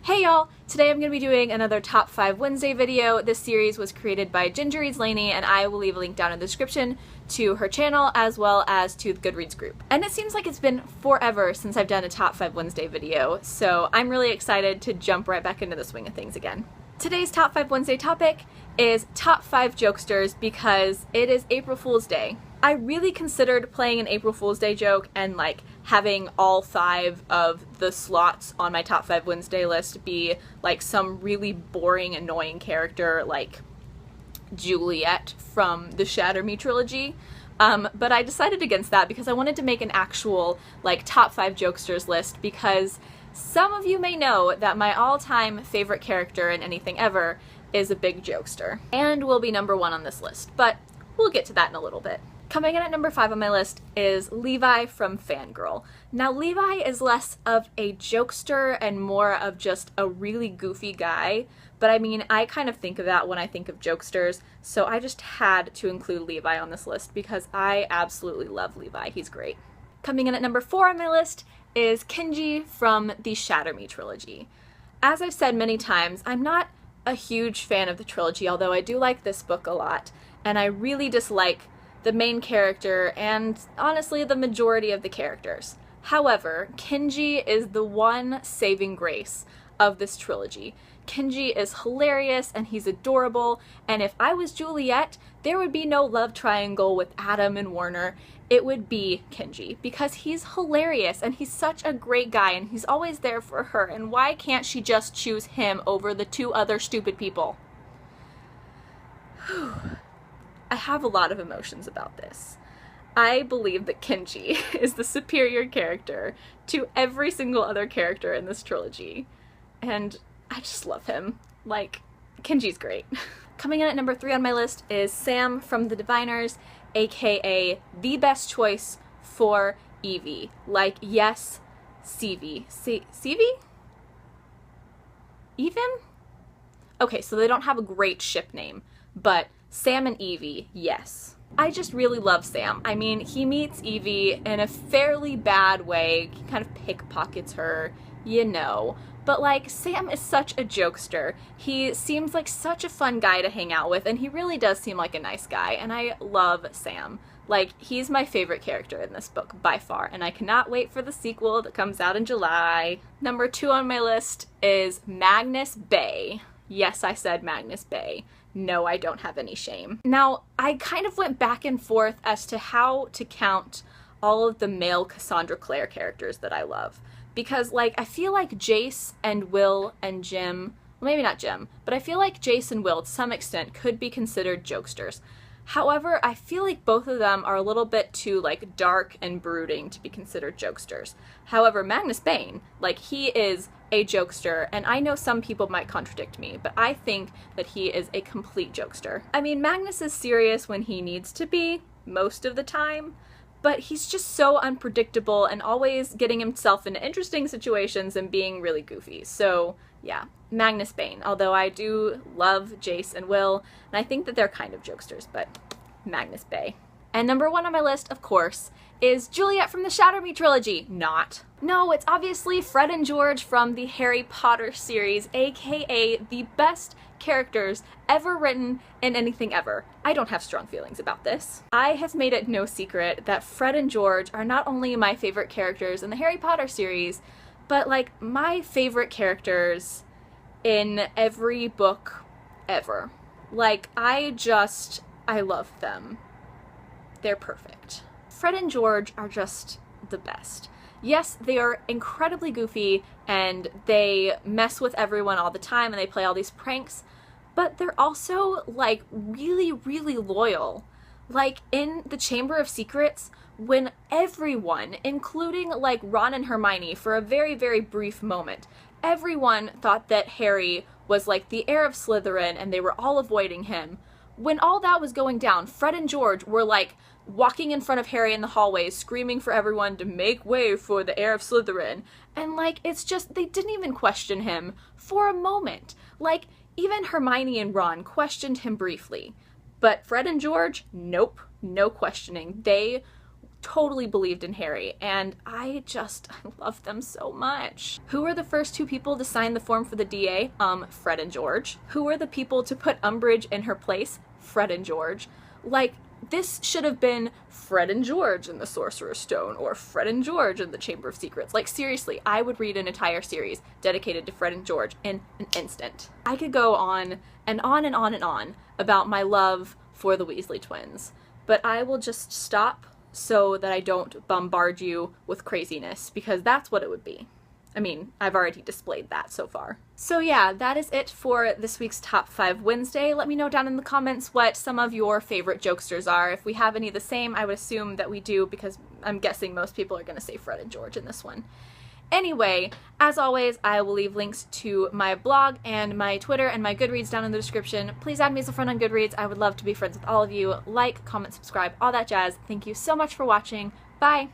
Hey y'all! Today I'm going to be doing another Top 5 Wednesday video. This series was created by Ginger Reads Lainey, and I will leave a link down in the description to her channel as well as to the Goodreads group. And it seems like it's been forever since I've done a Top 5 Wednesday video, so I'm really excited to jump right back into the swing of things again. Today's Top 5 Wednesday topic is Top 5 Jokesters because it is April Fool's Day. I really considered playing an April Fool's Day joke and having all 5 of the slots on my Top 5 Wednesday list be some really boring, annoying character like Juliet from the Shatter Me trilogy. But I decided against that because I wanted to make an actual Top 5 Jokesters list because some of you may know that my all-time favorite character in anything ever is a big jokester and will be number 1 on this list, but we'll get to that in a little bit. Coming in at number 5 on my list is Levi from Fangirl. Now, Levi is less of a jokester and more of just a really goofy guy, but I mean, I kind of think of that when I think of jokesters, so I just had to include Levi on this list because I absolutely love Levi. He's great. Coming in at number 4 on my list is Kenji from the Shatter Me trilogy. As I've said many times, I'm not a huge fan of the trilogy, although I do like this book a lot, and I really dislike the main character and honestly the majority of the characters. However, Kenji is the one saving grace of this trilogy. Kenji is hilarious and he's adorable, and if I was Juliet, there would be no love triangle with Adam and Warner. It would be Kenji because he's hilarious and he's such a great guy and he's always there for her, and why can't she just choose him over the 2 other stupid people? I have a lot of emotions about this. I believe that Kenji is the superior character to every single other character in this trilogy, and I just love him. Kenji's great. Coming in at number 3 on my list is Sam from the Diviners, aka the best choice for Evie. Yes, Sevie. Sevie? Even? Okay, so they don't have a great ship name, but Sam and Evie, yes. I just really love Sam. I mean, he meets Evie in a fairly bad way. He kind of pickpockets her, you know. But Sam is such a jokester. He seems like such a fun guy to hang out with, and he really does seem like a nice guy, and I love Sam. He's my favorite character in this book by far, and I cannot wait for the sequel that comes out in July. Number 2 on my list is Magnus Bane. Yes, I said Magnus Bane. No, I don't have any shame. Now, I kind of went back and forth as to how to count all of the male Cassandra Clare characters that I love. Because, I feel like Jace and Will and Jim, well, maybe not Jim, but I feel like Jace and Will, to some extent, could be considered jokesters. However, I feel like both of them are a little bit too, dark and brooding to be considered jokesters. However, Magnus Bane, he is a jokester, and I know some people might contradict me, but I think that he is a complete jokester. I mean, Magnus is serious when he needs to be, most of the time, but he's just so unpredictable and always getting himself into interesting situations and being really goofy. So, yeah, Magnus Bane, although I do love Jace and Will, and I think that they're kind of jokesters, but Magnus Bane. And number 1 on my list, of course, is Juliet from the Shatter Me trilogy. Not. No, it's obviously Fred and George from the Harry Potter series, aka the best characters ever written in anything ever. I don't have strong feelings about this. I have made it no secret that Fred and George are not only my favorite characters in the Harry Potter series, but my favorite characters in every book ever. I love them. They're perfect. Fred and George are just the best. Yes, they are incredibly goofy and they mess with everyone all the time and they play all these pranks, but they're also really, really loyal. In the Chamber of Secrets, when everyone, including Ron and Hermione for a very, very brief moment, everyone thought that Harry was the heir of Slytherin and they were all avoiding him. When all that was going down, Fred and George were walking in front of Harry in the hallways, screaming for everyone to make way for the heir of Slytherin. And it's just, they didn't even question him for a moment. Even Hermione and Ron questioned him briefly. But Fred and George, nope, no questioning. They totally believed in Harry, and I love them so much. Who were the first two people to sign the form for the DA? Fred and George. Who were the people to put Umbridge in her place? Fred and George. Like, this should have been Fred and George in the Sorcerer's Stone, or Fred and George in the Chamber of Secrets. Like, seriously, I would read an entire series dedicated to Fred and George in an instant. I could go on and on and on and on about my love for the Weasley twins, but I will just stop so that I don't bombard you with craziness, because that's what it would be. I mean, I've already displayed that so far. So yeah, that is it for this week's Top 5 Wednesday. Let me know down in the comments what some of your favorite jokesters are. If we have any the same, I would assume that we do, because I'm guessing most people are going to say Fred and George in this one. Anyway, as always, I will leave links to my blog and my Twitter and my Goodreads down in the description. Please add me as a friend on Goodreads. I would love to be friends with all of you. Like, comment, subscribe, all that jazz. Thank you so much for watching. Bye!